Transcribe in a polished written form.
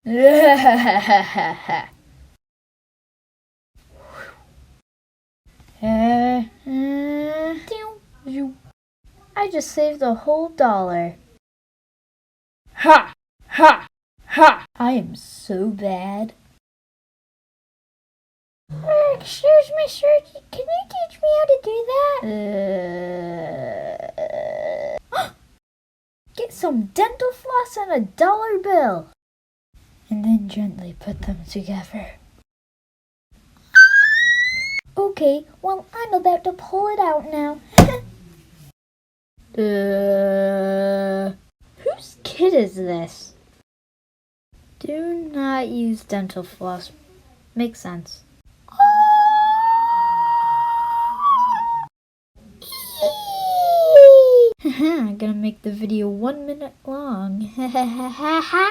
I just saved a whole $1. Ha! Ha! Ha! I am so bad. Excuse me, sir. Can you teach me how to do that? Get some dental floss and a $1 bill. And then gently put them together. Okay, well, I'm about to pull it out now. Whose kid is this? Do not use dental floss. Makes sense. I'm gonna make the video 1 minute long.